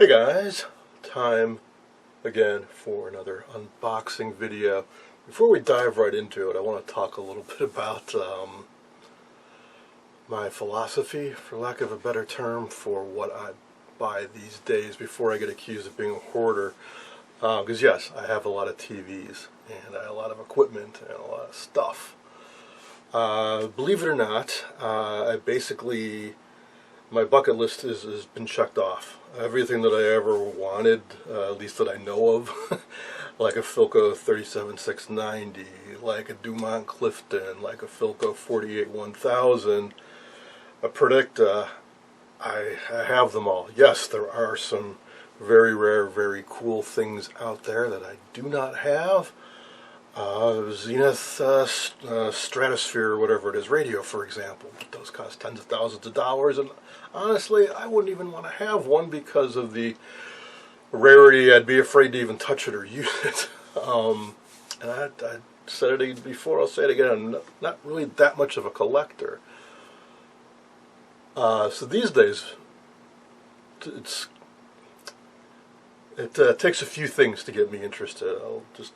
Hey guys, time again for another unboxing video. Before we dive right into it, I want to talk a little bit about my philosophy, for lack of a better term, for what I buy these days before I get accused of being a hoarder. Because yes, I have a lot of TVs and I have a lot of equipment and a lot of stuff. Believe it or not, my bucket list has been checked off. Everything that I ever wanted, at least that I know of, like a Philco 37690, like a Dumont Clifton, like a Philco 48-1000, a Predicta, I have them all. Yes, there are some very rare, very cool things out there that I do not have. Zenith Stratosphere, whatever it is, radio, for example. Those cost tens of thousands of dollars, and honestly, I wouldn't even want to have one because of the rarity. I'd be afraid to even touch it or use it. And I said it before, I'll say it again, I'm not really that much of a collector. So these days, it takes a few things to get me interested. I'll just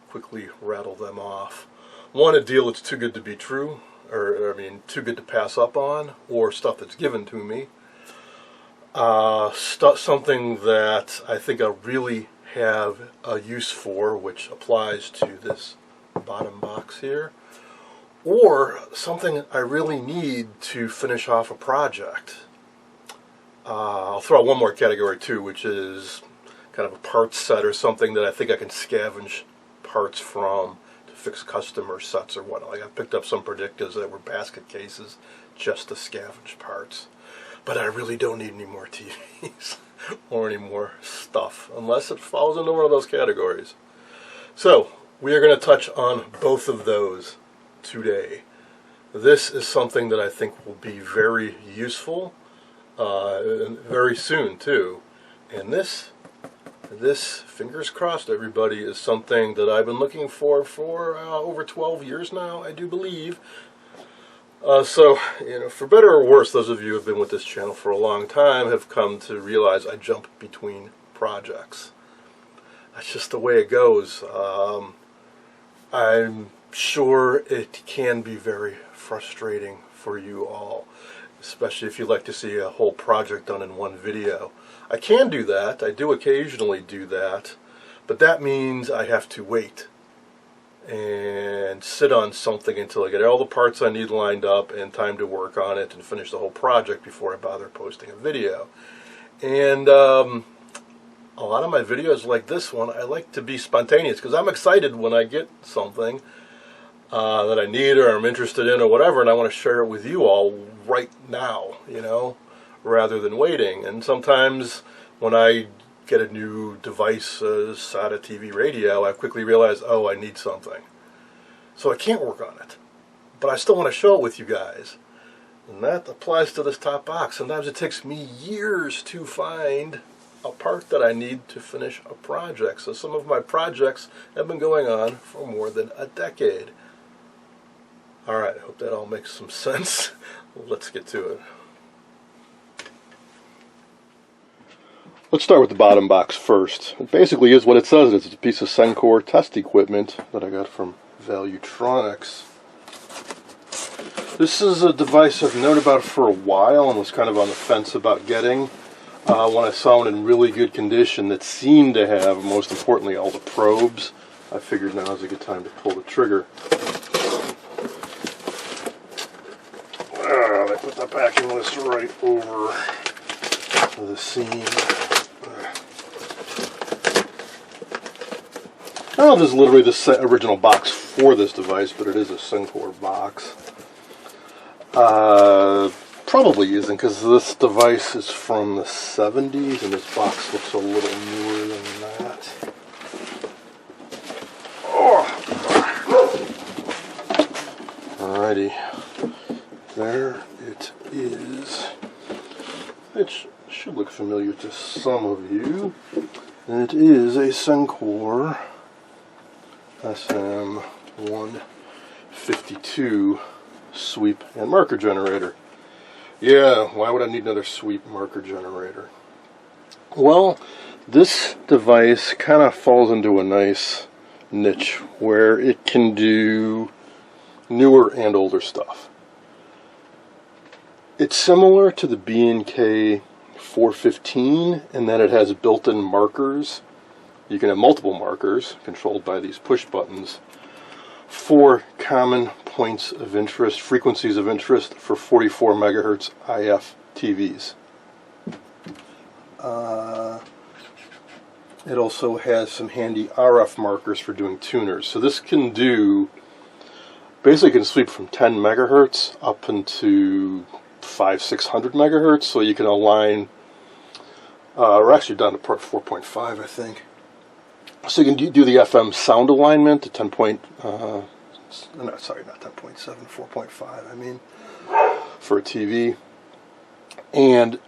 quickly rattle them off. One, a deal that's too good to be true, or too good to pass up on, or stuff that's given to me. Something that I think I really have a use for, which applies to this bottom box here, or something I really need to finish off a project. I'll throw out one more category too, which is kind of a parts set or something that I think I can scavenge parts from to fix customer sets or whatnot. Like I picked up some Predictas that were basket cases just to scavenge parts. But I really don't need any more TVs or any more stuff unless it falls into one of those categories. So we are going to touch on both of those today. This is something that I think will be very useful very soon too. And this, fingers crossed everybody, is something that I've been looking for over 12 years now, I do believe. So, for better or worse, those of you who have been with this channel for a long time have come to realize I jump between projects. That's just the way it goes. I'm sure it can be very frustrating for you all, especially if you like to see a whole project done in one video. I can do that, I do occasionally do that, but that means I have to wait and sit on something until I get all the parts I need lined up and time to work on it and finish the whole project before I bother posting a video. And a lot of my videos like this one, I like to be spontaneous because I'm excited when I get something that I need or I'm interested in or whatever, and I want to share it with you all right now, rather than waiting. And sometimes when I get a new device, SATA TV radio, I quickly realize, oh, I need something. So I can't work on it. But I still want to show it with you guys. And that applies to this top box. Sometimes it takes me years to find a part that I need to finish a project. So some of my projects have been going on for more than a decade. Alright, I hope that all makes some sense. Let's get to it. Let's start with the bottom box first. It basically is what it says. It's a piece of Sencore test equipment that I got from Valuetronics. This is a device I've known about for a while and was kind of on the fence about getting. When I saw one in really good condition that seemed to have, most importantly, all the probes, I figured now is a good time to pull the trigger. I put the packing list right over the seam. Oh, this is literally the original box for this device, but it is a Sencore box. Probably isn't, because this device is from the 70s, and this box looks a little newer than that. Oh. Alrighty. There it is. It should look familiar to some of you. And it is a Sencore SM152 sweep and marker generator. Yeah, why would I need another sweep marker generator? Well, this device kind of falls into a nice niche where it can do newer and older stuff. It's similar to the B&K 415 in that it has built-in markers. You can have multiple markers controlled by these push buttons for common points of interest, frequencies of interest for 44 megahertz IF TVs. It also has some handy RF markers for doing tuners. So this can do, basically can sweep from 10 megahertz up into 600 megahertz. So you can align, we're actually down to part 4.5, I think. So you can do the FM sound alignment to 10 point, no, sorry, not 10.7, 4.5, I mean, for a TV. And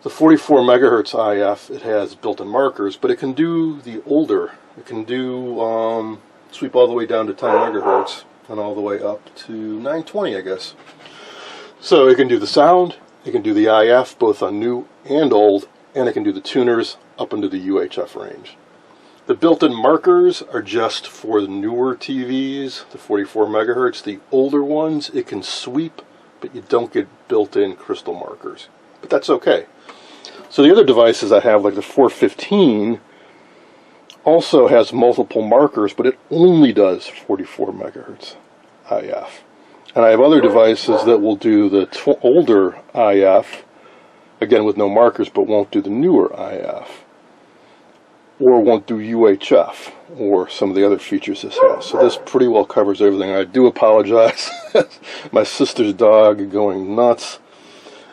the 44 megahertz IF, it has built-in markers, but it can do the older. It can do sweep all the way down to 10 megahertz and all the way up to 920, I guess. So it can do the sound, it can do the IF, both on new and old, and it can do the tuners up into the UHF range. The built-in markers are just for the newer TVs, the 44 megahertz. The older ones, it can sweep, but you don't get built-in crystal markers. But that's okay. So the other devices I have, like the 415, also has multiple markers, but it only does 44 megahertz IF. And I have other devices that will do the older IF, again with no markers, but won't do the newer IF. Or won't do UHF, or some of the other features this has. So this pretty well covers everything. I do apologize. My sister's dog going nuts,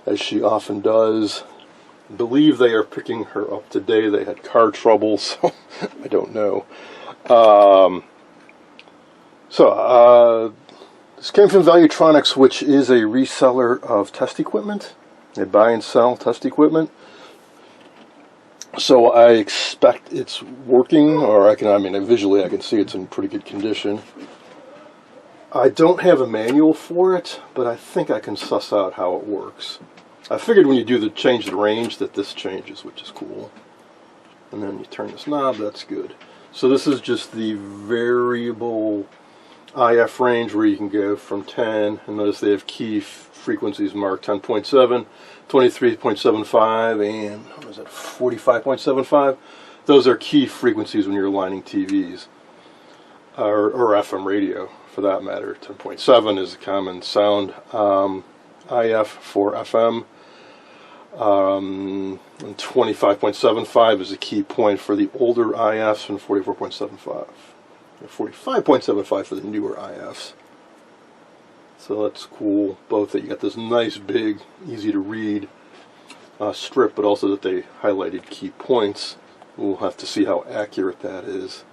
as she often does. I believe they are picking her up today. They had car trouble, so I don't know. This came from Valuetronics, which is a reseller of test equipment. They buy and sell test equipment. So I expect it's working, or visually I can see it's in pretty good condition. I don't have a manual for it, but I think I can suss out how it works. I figured when you do change the range that this changes, which is cool. And then you turn this knob, that's good. So this is just the variable IF range where you can go from 10, and notice they have key frequencies marked 10.7, 23.75, and what was that, 45.75. Those are key frequencies when you're aligning TVs, or FM radio for that matter. 10.7 is a common sound IF for FM. And 25.75 is a key point for the older IFs, and 44.75. 45.75 for the newer IFs. So that's cool. Both that you got this nice big, easy to read strip, but also that they highlighted key points. We'll have to see how accurate that is.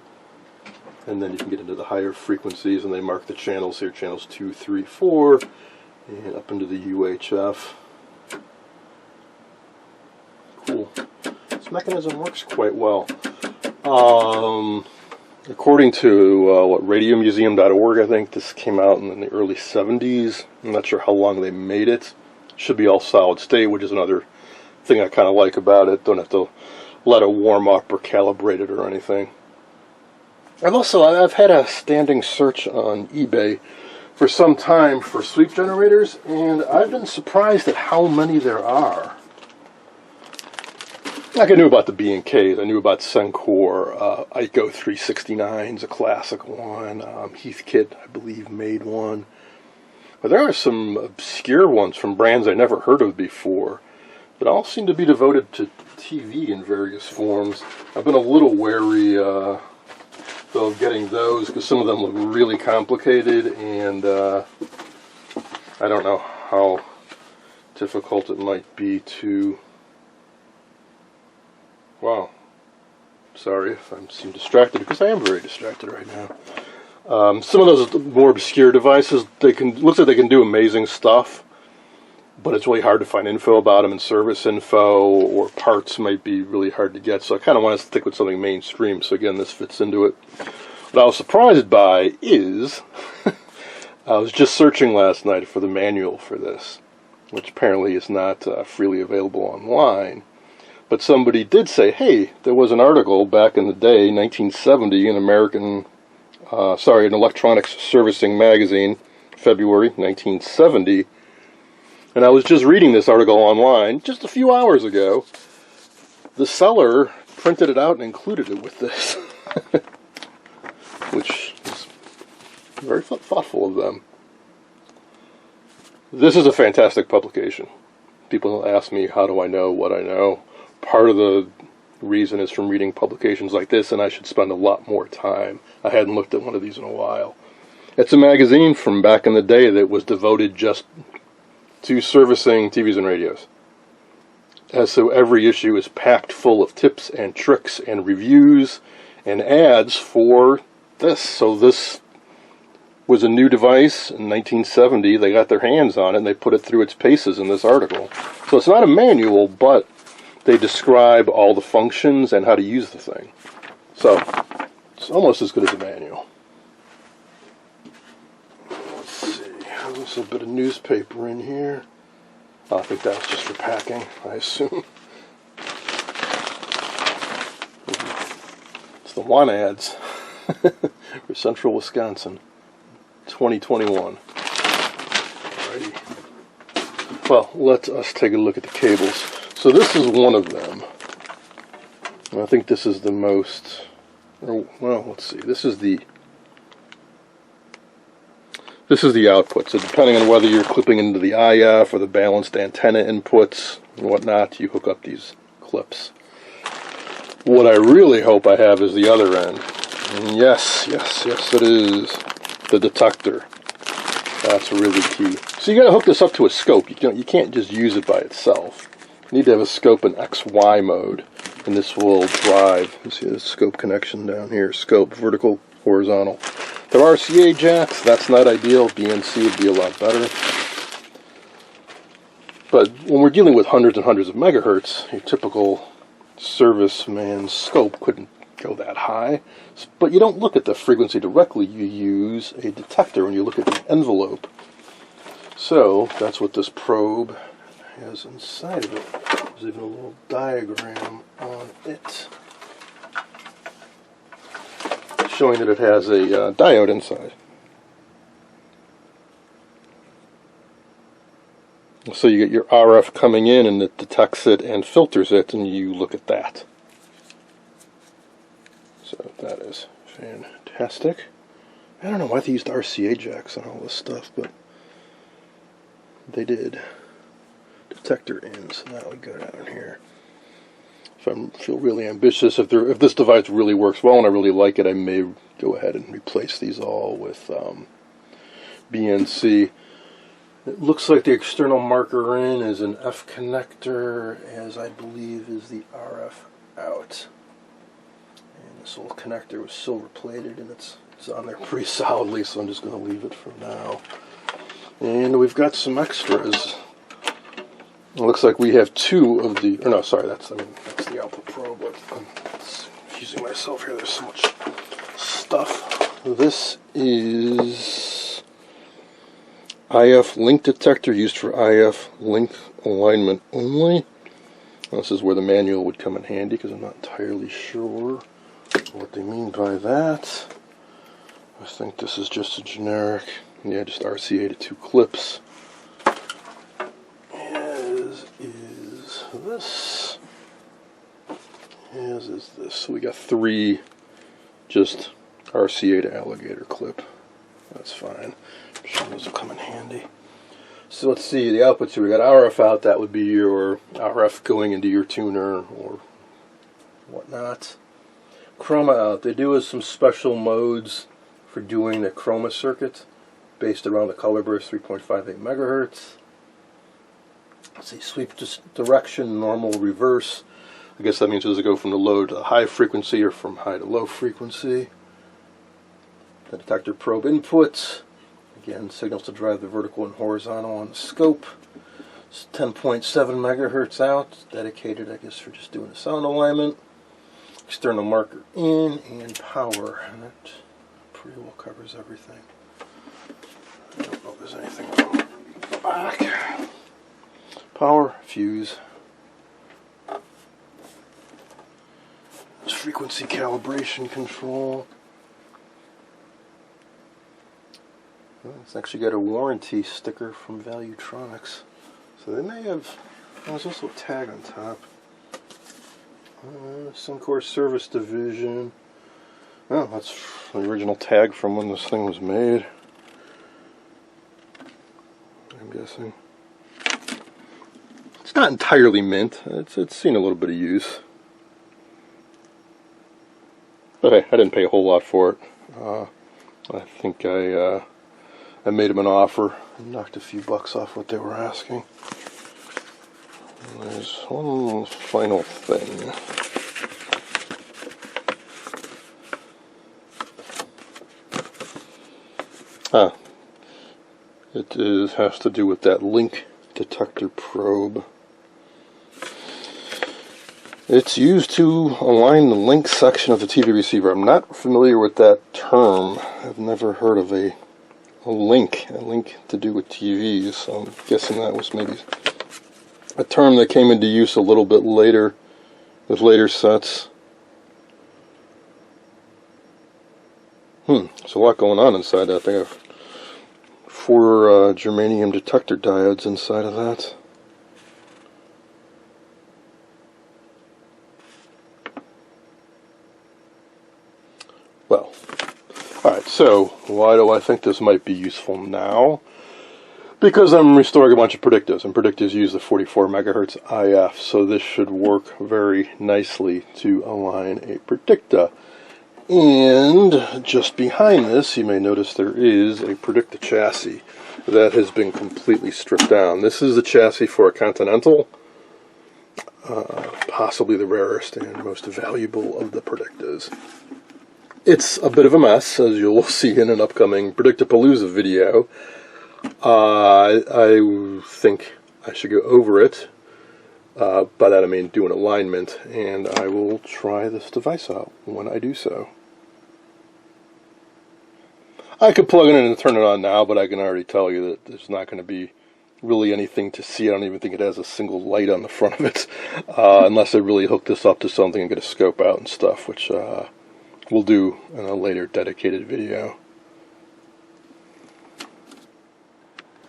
And then you can get into the higher frequencies, and they mark the channels here, channels 2, 3, 4, and up into the UHF. Cool. This mechanism works quite well. According to radiomuseum.org, I think this came out in the early 70s. I'm not sure how long they made it. Should be all solid state, which is another thing I kind of like about it. Don't have to let it warm up or calibrate it or anything. I've had a standing search on eBay for some time for sweep generators, and I've been surprised at how many there are. Like I knew about the B&Ks, I knew about Sencore, ICO 369's a classic one, Heathkit, I believe, made one. But there are some obscure ones from brands I never heard of before, but all seem to be devoted to TV in various forms. I've been a little wary of getting those, because some of them look really complicated, and I don't know how difficult it might be to... Wow. Sorry if I seem distracted, because I am very distracted right now. Some of those more obscure devices, looks like they can do amazing stuff, but it's really hard to find info about them, and service info or parts might be really hard to get, so I kind of want to stick with something mainstream, so again, this fits into it. What I was surprised by is, I was just searching last night for the manual for this, which apparently is not freely available online. But somebody did say, hey, there was an article back in the day, 1970, in an Electronics Servicing magazine, February 1970. And I was just reading this article online just a few hours ago. The seller printed it out and included it with this, which is very thoughtful of them. This is a fantastic publication. People ask me, how do I know what I know? Part of the reason is from reading publications like this, and I should spend a lot more time. I hadn't looked at one of these in a while. It's a magazine from back in the day that was devoted just to servicing TVs and radios. So every issue is packed full of tips and tricks and reviews and ads for this. So this was a new device in 1970. They got their hands on it and they put it through its paces in this article. So it's not a manual, but they describe all the functions and how to use the thing. So it's almost as good as a manual. Let's see, there's a bit of newspaper in here. Oh, I think that was just for packing, I assume. It's the one ads for Central Wisconsin, 2021. Alrighty. Well, let us take a look at the cables. So this is one of them. And I think this is the most, well, let's see. This is the output. So depending on whether you're clipping into the IF or the balanced antenna inputs and whatnot, you hook up these clips. What I really hope I have is the other end. And yes, it is the detector. That's really key. So you got to hook this up to a scope. You can't just use it by itself. You need to have a scope in XY mode, and this will drive. You see the scope connection down here. Scope, vertical, horizontal. There are RCA jacks. That's not ideal. BNC would be a lot better. But when we're dealing with hundreds and hundreds of megahertz, your typical serviceman's scope couldn't go that high. But you don't look at the frequency directly. You use a detector and you look at the envelope. So that's what this probe has inside of it. There's even a little diagram on it showing that it has a diode inside. So you get your RF coming in and it detects it and filters it, and you look at that. So that is fantastic. I don't know why they used RCA jacks on all this stuff, but they did. Detector in, so that would go down here. If I feel really ambitious, if this device really works well and I really like it, I may go ahead and replace these all with BNC. It looks like the external marker in is an F connector, as I believe is the RF out. And this little connector was silver plated and it's on there pretty solidly, so I'm just going to leave it for now. And we've got some extras. It looks like we have two of the, or no, sorry, that's the output probe. I'm confusing myself here. There's so much stuff. This is IF link detector used for IF link alignment only. This is where the manual would come in handy because I'm not entirely sure what they mean by that. I think this is just a generic, just RCA to 2 clips. As is this. So we got 3 just RCA to alligator clip. That's fine. I'm sure those will come in handy. So let's see the outputs here. We got RF out. That would be your RF going into your tuner or whatnot. Chroma out. They do have some special modes for doing the chroma circuit based around the color burst 3.58 megahertz. Let's see, sweep direction, normal, reverse. I guess that means does it go from the low to the high frequency or from high to low frequency. The detector probe inputs. Again, signals to drive the vertical and horizontal on the scope. It's 10.7 megahertz out. It's dedicated, I guess, for just doing the sound alignment. External marker in and power. And that pretty well covers everything. I don't know if there's anything on the back. Power, fuse. frequency calibration control. Well, it's actually got a warranty sticker from Valuetronics. So they may have, there's also a tag on top. Sencore Service Division. Oh, that's the original tag from when this thing was made, I'm guessing. It's not entirely mint. It's seen a little bit of use. But hey, I didn't pay a whole lot for it. I think I made them an offer and knocked a few bucks off what they were asking. And there's one final thing. It has to do with that link detector probe. It's used to align the link section of the TV receiver. I'm not familiar with that term. I've never heard of a link to do with TVs, so I'm guessing that was maybe a term that came into use a little bit later with later sets. There's a lot going on inside that thing. 4 germanium detector diodes inside of that. Well, alright, so why do I think this might be useful now? Because I'm restoring a bunch of predictors, and predictors use the 44 megahertz IF, so this should work very nicely to align a predictor. And just behind this, you may notice there is a predictor chassis that has been completely stripped down. This is the chassis for a Continental, possibly the rarest and most valuable of the predictors. It's a bit of a mess, as you'll see in an upcoming Predictapalooza video. I think I should go over it. By that I mean do an alignment, and I will try this device out when I do so. I could plug it in and turn it on now, but I can already tell you that there's not going to be really anything to see. I don't even think it has a single light on the front of it, unless I really hook this up to something and get a scope out and stuff, which we'll do in a later dedicated video.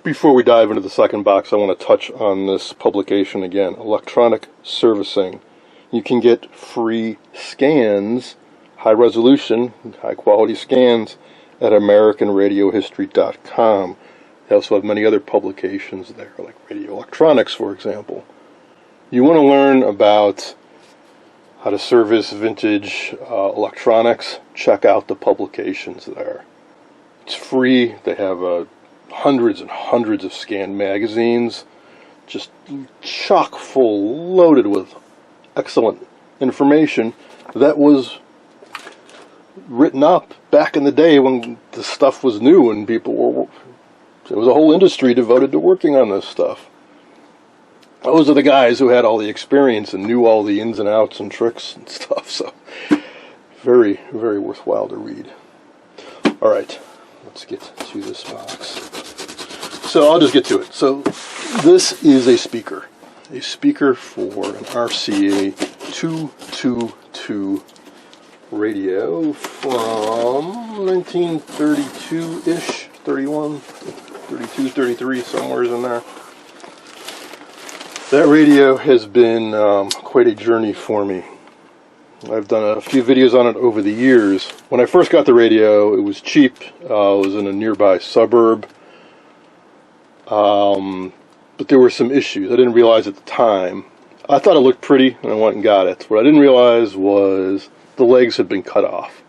Before we dive into the second box, I want to touch on this publication again, Electronic Servicing. You can get free scans, high resolution, high quality scans, at AmericanRadioHistory.com. They also have many other publications there, like Radio Electronics, for example. You want to learn about how to service vintage electronics, check out the publications there. It's free. They have hundreds and hundreds of scanned magazines, just chock full, loaded with excellent information that was written up back in the day when the stuff was new and people were, there was a whole industry devoted to working on this stuff. Those are the guys who had all the experience and knew all the ins and outs and tricks and stuff, so very, very worthwhile to read. Alright, let's get to this box. So I'll just get to it. So this is a speaker for an RCA 222 radio from 1932-ish, 31, 32, 33, somewhere in there. That radio has been quite a journey for me. I've done a few videos on it over the years. When I first got the radio, it was cheap. It was in a nearby suburb. But there were some issues I didn't realize at the time. I thought it looked pretty, and I went and got it. What I didn't realize was the legs had been cut off,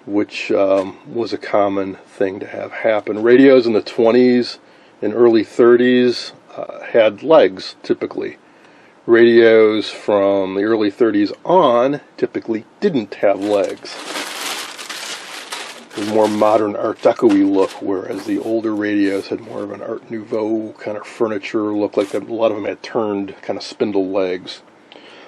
which was a common thing to have happen. Radios in the 20s and early 30s had legs, typically. Radios from the early 30s on typically didn't have legs. A more modern Art Deco-y look, whereas the older radios had more of an Art Nouveau kind of furniture look, like a lot of them had turned kind of spindle legs.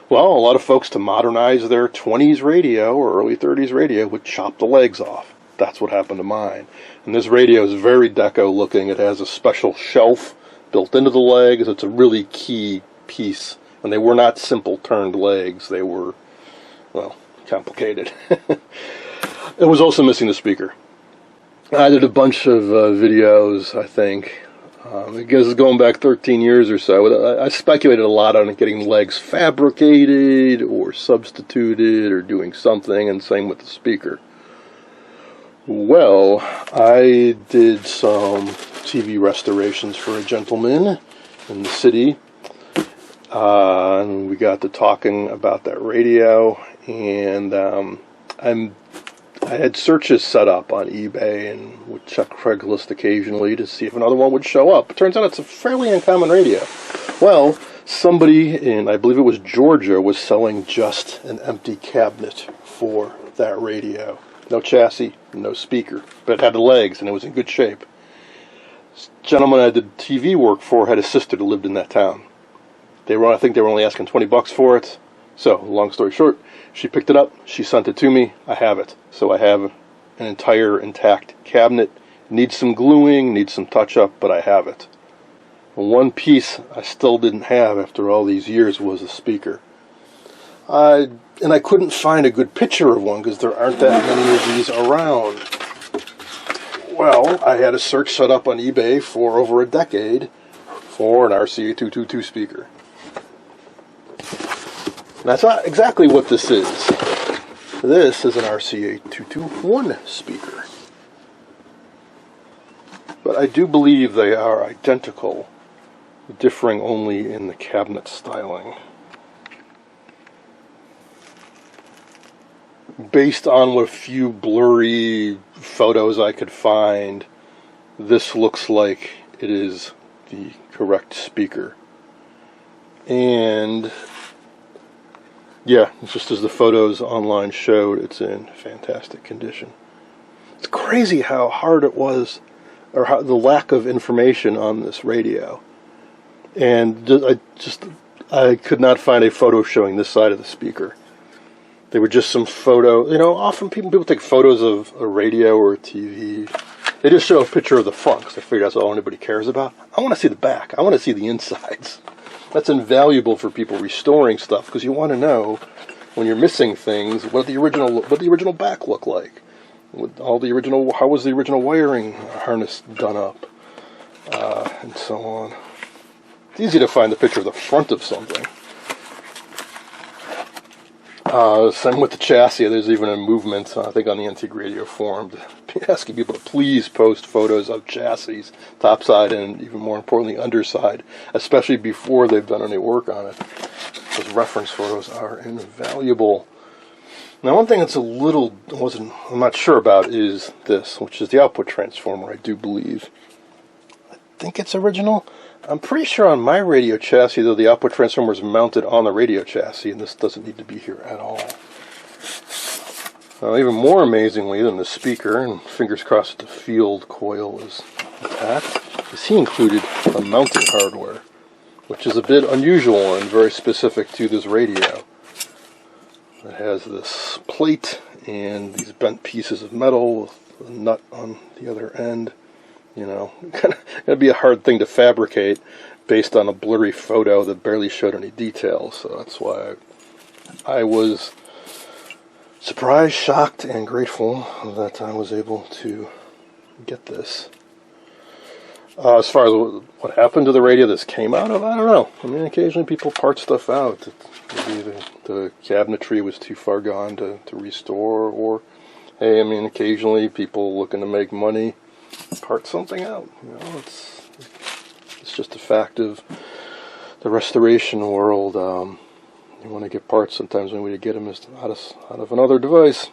Well, a lot of folks, to modernize their 20s radio or early 30s radio, would chop the legs off. That's what happened to mine. And this radio is very deco looking. It has a special shelf built into the legs. It's a really key piece. And they were not simple turned legs. They were, well, complicated. It was also missing the speaker. I did a bunch of videos, I think. I guess going back 13 years or so. I speculated a lot on getting legs fabricated or substituted or doing something, and same with the speaker. Well, I did some TV restorations for a gentleman in the city, and we got to talking about that radio, and I had searches set up on eBay and would check Craigslist occasionally to see if another one would show up. It turns out it's a fairly uncommon radio. Well, somebody in, I believe it was Georgia, was selling just an empty cabinet for that radio. No chassis, no speaker, but it had the legs and it was in good shape. This gentleman I did TV work for had a sister that lived in that town. I think they were only asking $20 for it. So, long story short, she picked it up, she sent it to me, I have it. So I have an entire intact cabinet. Needs some gluing, needs some touch-up, but I have it. One piece I still didn't have after all these years was a speaker. And I couldn't find a good picture of one because there aren't that many of these around. Well, I had a search set up on eBay for over a decade for an RCA222 speaker. That's not exactly what this is. This is an RCA221 speaker. But I do believe they are identical, differing only in the cabinet styling. Based on a few blurry photos I could find, this looks like it is the correct speaker. And yeah, just as the photos online showed, it's in fantastic condition. It's crazy how hard it was, or how the lack of information on this radio. And I could not find a photo showing this side of the speaker. They were just some photo, often people take photos of a radio or a TV. They just show a picture of the front, because I figure that's all anybody cares about. I want to see the back. I want to see the insides. That's invaluable for people restoring stuff, because you want to know when you're missing things what the original back looked like, how was the original wiring harness done up, and so on. It's easy to find the picture of the front of something. Same with the chassis. There's even a movement, I think, on the Antique Radio forum asking people to please post photos of chassis, topside and even more importantly, underside, especially before they've done any work on it. Those reference photos are invaluable. Now, one thing that's I'm not sure about is this, which is the output transformer, I do believe. I think it's original. I'm pretty sure on my radio chassis, though, the output transformer is mounted on the radio chassis, and this doesn't need to be here at all. Even more amazingly than the speaker, and fingers crossed the field coil is intact, is he included a mounting hardware, which is a bit unusual and very specific to this radio. It has this plate and these bent pieces of metal with a nut on the other end. It'd be a hard thing to fabricate based on a blurry photo that barely showed any details. So that's why I was surprised, shocked, and grateful that I was able to get this. As far as what happened to the radio this came out of, I don't know. Occasionally people part stuff out. Maybe the cabinetry was too far gone to restore, or, hey, occasionally people looking to make money part something out. It's just a fact of the restoration world. You want to get parts, sometimes the only way to get them is out of another device.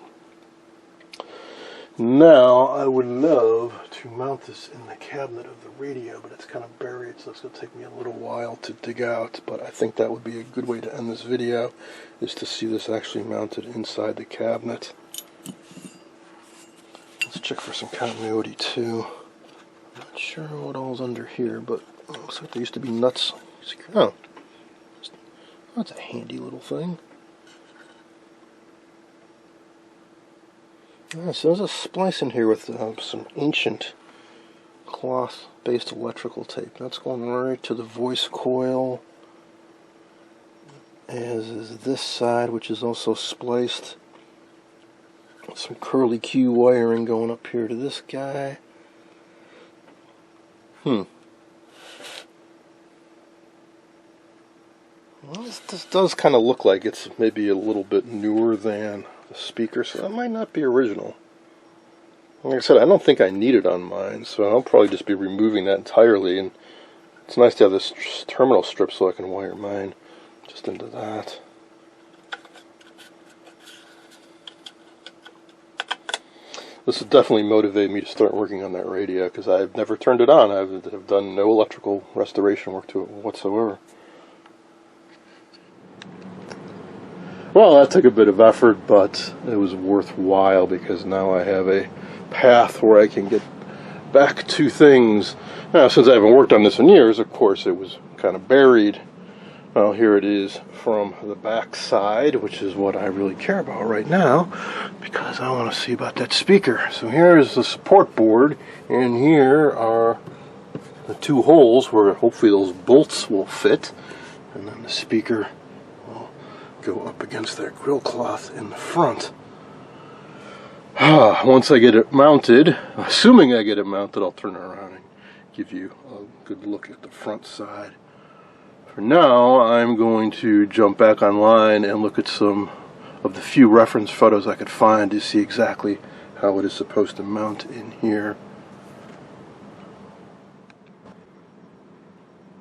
Now, I would love to mount this in the cabinet of the radio, but it's kind of buried, so it's going to take me a little while to dig out. But I think that would be a good way to end this video, is to see this actually mounted inside the cabinet. Let's check for some continuity too. I'm not sure what all's under here, but it looks like there used to be nuts. Oh, that's a handy little thing. So there's a splice in here with some ancient cloth-based electrical tape. That's going right to the voice coil, as is this side, which is also spliced. Some curly Q wiring going up here to this guy. Well, this does kind of look like it's maybe a little bit newer than the speaker, so that might not be original. Like I said, I don't think I need it on mine, so I'll probably just be removing that entirely. And it's nice to have this terminal strip so I can wire mine just into that. This would definitely motivate me to start working on that radio, because I've never turned it on. I've done no electrical restoration work to it whatsoever. Well, that took a bit of effort, but it was worthwhile, because now I have a path where I can get back to things. Now, since I haven't worked on this in years, of course, it was kind of buried. Well, here it is from the back side, which is what I really care about right now, because I want to see about that speaker. So here is the support board, and here are the two holes where hopefully those bolts will fit, and then the speaker will go up against that grill cloth in the front. Once I get it mounted, assuming I get it mounted, I'll turn it around and give you a good look at the front side. For now, I'm going to jump back online and look at some of the few reference photos I could find to see exactly how it is supposed to mount in here.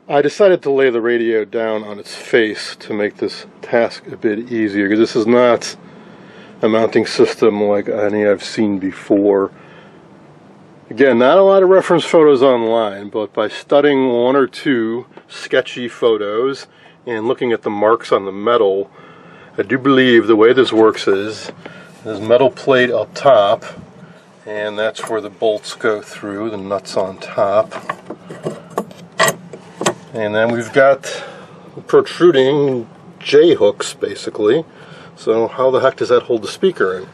I decided to lay the radio down on its face to make this task a bit easier, because this is not a mounting system like any I've seen before. Again, not a lot of reference photos online, but by studying one or two sketchy photos and looking at the marks on the metal, I do believe the way this works is there's a metal plate up top, and that's where the bolts go through, the nuts on top. And then we've got protruding J-hooks, basically. So how the heck does that hold the speaker in?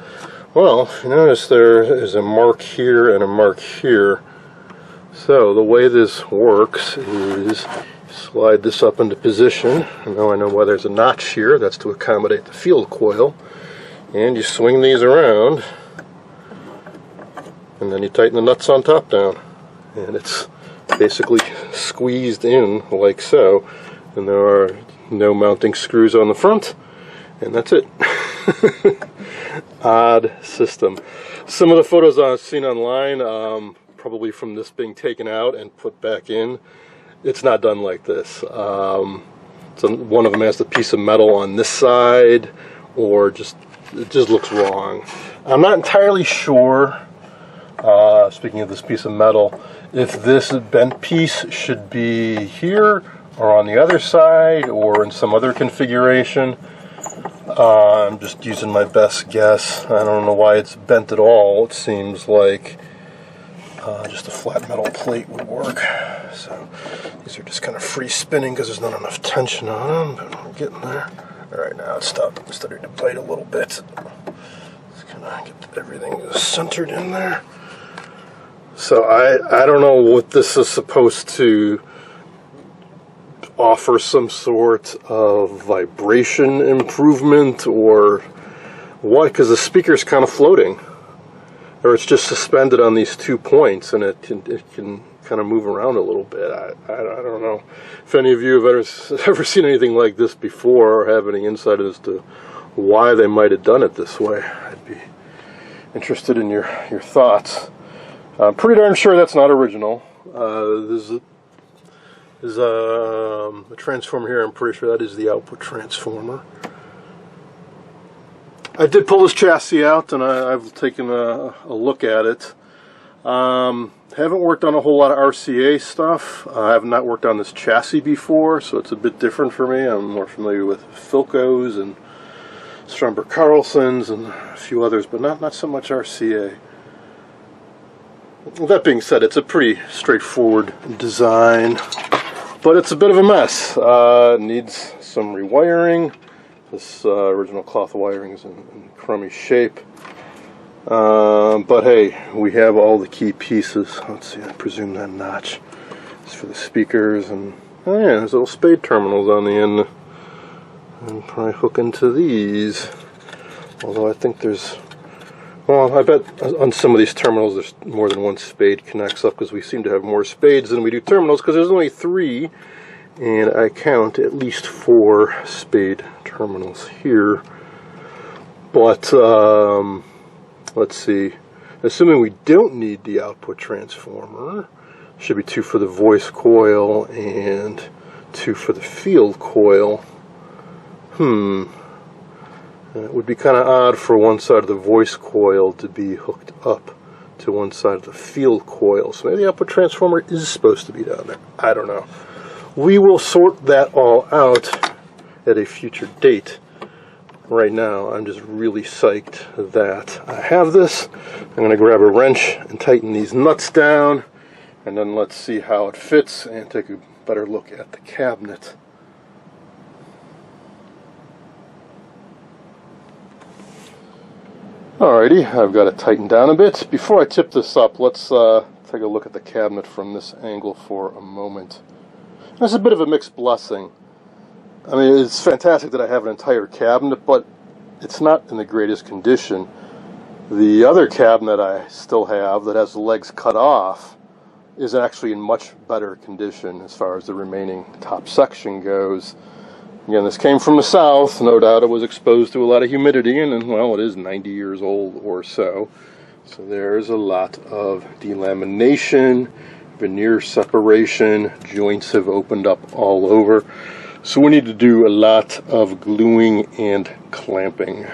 Well, you notice there is a mark here and a mark here. So the way this works is slide this up into position. And now I know why there's a notch here. That's to accommodate the field coil. And you swing these around, and then you tighten the nuts on top down. And it's basically squeezed in like so. And there are no mounting screws on the front. And that's it. Odd system. Some of the photos I've seen online, probably from this being taken out and put back in, it's not done like this. So one of them has the piece of metal on this side, or it just looks wrong. I'm not entirely sure, speaking of this piece of metal, if this bent piece should be here or on the other side or in some other configuration. I'm just using my best guess. I don't know why it's bent at all. It seems like just a flat metal plate would work. So these are just kind of free spinning because there's not enough tension on them, but we're getting there. Alright, now it's starting to bite a little bit. Just kind of get everything centered in there. So I don't know what this is supposed to offer, some sort of vibration improvement or what, because the speaker's kind of floating, or it's just suspended on these 2 points, and it can kind of move around a little bit. I don't know if any of you have ever seen anything like this before, or have any insight as to why they might have done it this way. I'd be interested in your thoughts. I'm pretty darn sure that's not original. There's a transformer here. I'm pretty sure that is the output transformer. I did pull this chassis out, and I've taken a look at it. Haven't worked on a whole lot of RCA stuff. I have not worked on this chassis before, so it's a bit different for me. I'm more familiar with Philcos and Stromberg Carlsons and a few others, but not so much RCA. Well, that being said, it's a pretty straightforward design, but it's a bit of a mess. It needs some rewiring. This original cloth wiring is in crummy shape. But hey, we have all the key pieces. Let's see, I presume that notch is for the speakers, and oh yeah, there's little spade terminals on the end. And probably hook into these. Although I think there's Well, I bet on some of these terminals there's more than one spade connects up, because we seem to have more spades than we do terminals, because there's only 3, and I count at least 4 spade terminals here. But let's see, assuming we don't need the output transformer, should be 2 for the voice coil and 2 for the field coil. It would be kind of odd for one side of the voice coil to be hooked up to one side of the field coil. So maybe the output transformer is supposed to be down there. I don't know. We will sort that all out at a future date. Right now, I'm just really psyched that I have this. I'm going to grab a wrench and tighten these nuts down, and then let's see how it fits and take a better look at the cabinet. Alrighty, I've got it tightened down a bit. Before I tip this up, let's take a look at the cabinet from this angle for a moment. It's a bit of a mixed blessing. I mean, it's fantastic that I have an entire cabinet, but it's not in the greatest condition. The other cabinet I still have that has the legs cut off is actually in much better condition as far as the remaining top section goes. Again, this came from the south. No doubt it was exposed to a lot of humidity, and well, it is 90 years old or so. So there's a lot of delamination, veneer separation, joints have opened up all over. So we need to do a lot of gluing and clamping.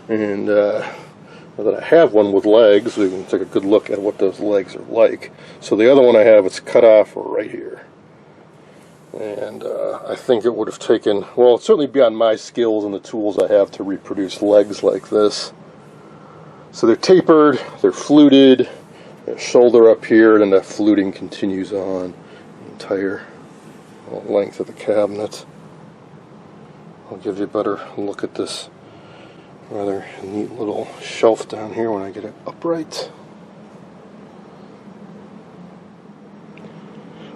And now that I have one with legs, we can take a good look at what those legs are like. So the other one I have, it's cut off right here. And I think it would have taken, well, it's certainly beyond my skills and the tools I have to reproduce legs like this. So they're tapered, they're fluted, there's shoulder up here, and the fluting continues on the entire length of the cabinet. I'll give you a better look at this rather neat little shelf down here when I get it upright.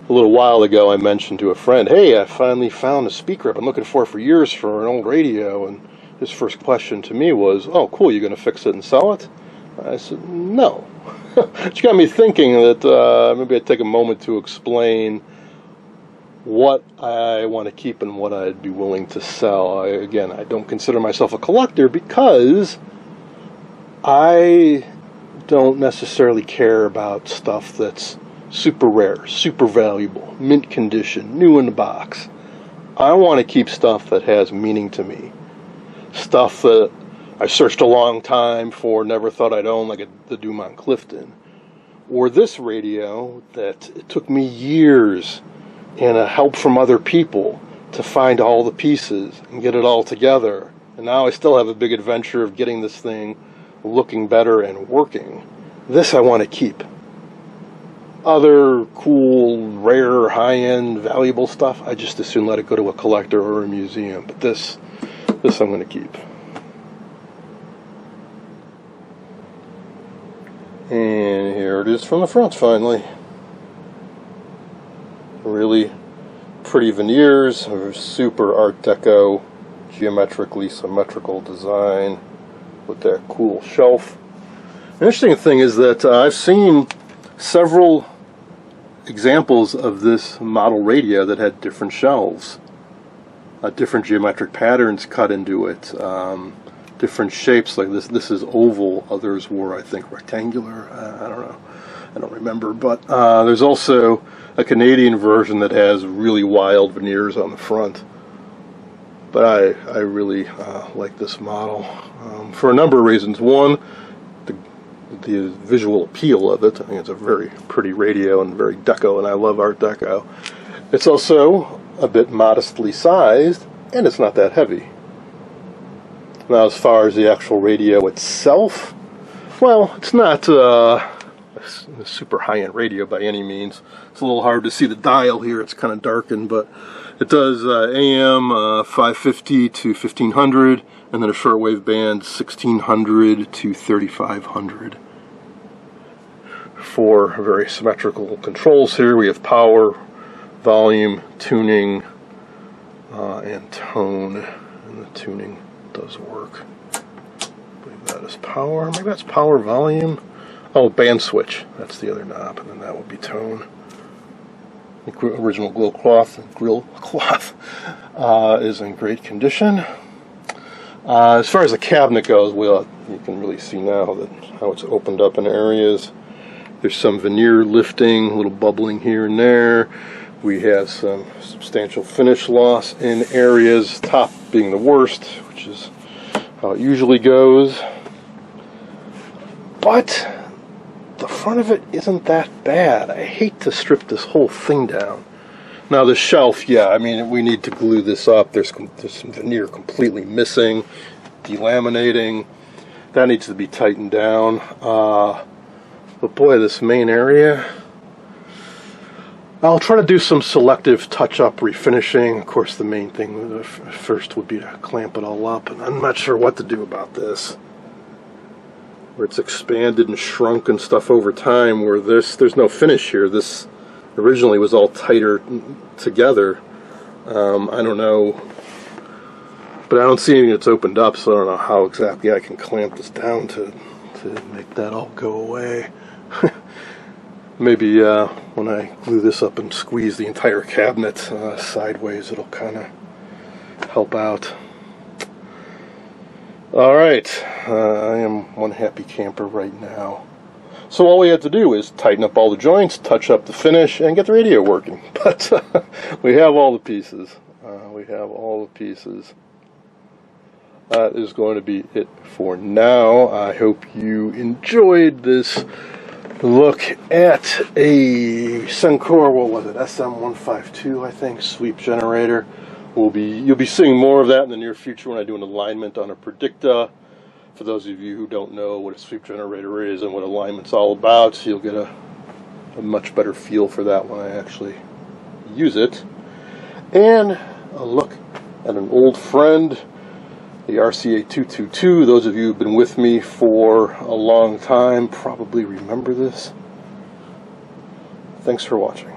A little while ago I mentioned to a friend, hey, I finally found a speaker I've been looking for years for an old radio, and his first question to me was, oh cool, you going to fix it and sell it? I said, no. Which got me thinking that maybe I'd take a moment to explain what I want to keep and what I'd be willing to sell. Again, I don't consider myself a collector because I don't necessarily care about stuff that's super rare, super valuable, mint condition, new in the box. I want to keep stuff that has meaning to me. Stuff that I searched a long time for, never thought I'd own, like the Dumont Clifton. Or this radio that it took me years and a help from other people to find all the pieces and get it all together. And now I still have a big adventure of getting this thing looking better and working. This I want to keep. Other cool, rare, high-end, valuable stuff, I just as soon let it go to a collector or a museum. But this I'm going to keep. And here it is from the front, finally. Really pretty veneers, super Art Deco, geometrically symmetrical design with that cool shelf. The interesting thing is that I've seen several examples of this model radio that had different shelves, different geometric patterns cut into it, different shapes. Like this is oval, others were, I think, rectangular. I don't know, I don't remember. But there's also a Canadian version that has really wild veneers on the front. But I really like this model for a number of reasons. One, the visual appeal of it. I think it's a very pretty radio and very deco, and I love Art Deco. It's also a bit modestly sized, and it's not that heavy. Now, as far as the actual radio itself, well, it's not a super high-end radio by any means. It's a little hard to see the dial here, it's kind of darkened, but it does AM 550 to 1500, and then a shortwave band 1600 to 3500. For very symmetrical controls here, we have power, volume, tuning, and tone, and the tuning does work. I believe that is power. Maybe that's power volume. Oh, band switch. That's the other knob, and then that would be tone. The original grill cloth is in great condition. As far as the cabinet goes, well, you can really see now that how it's opened up in areas. There's some veneer lifting, a little bubbling here and there. We have some substantial finish loss in areas, top being the worst, which is how it usually goes. But the front of it isn't that bad. I hate to strip this whole thing down. Now the shelf, yeah, I mean, we need to glue this up. There's some veneer completely missing, delaminating. That needs to be tightened down. But boy, this main area, I'll try to do some selective touch-up refinishing. Of course, the main thing first would be to clamp it all up, and I'm not sure what to do about this. Where it's expanded and shrunk and stuff over time, where there's no finish here. This originally was all tighter together. I don't know, but I don't see anything that's opened up, so I don't know how exactly I can clamp this down to make that all go away. Maybe when I glue this up and squeeze the entire cabinet sideways, it'll kind of help out. Alright, I am one happy camper right now. So all we had to do is tighten up all the joints, touch up the finish, and get the radio working. But we have all the pieces. That is going to be it for now. I hope you enjoyed this look at a Sencore, what was it, SM152, I think, sweep generator. You'll be seeing more of that in the near future when I do an alignment on a Predicta. For those of you who don't know what a sweep generator is and what alignment's all about, you'll get a much better feel for that when I actually use it. And a look at an old friend, the RCA222. Those of you who've been with me for a long time probably remember this. Thanks for watching.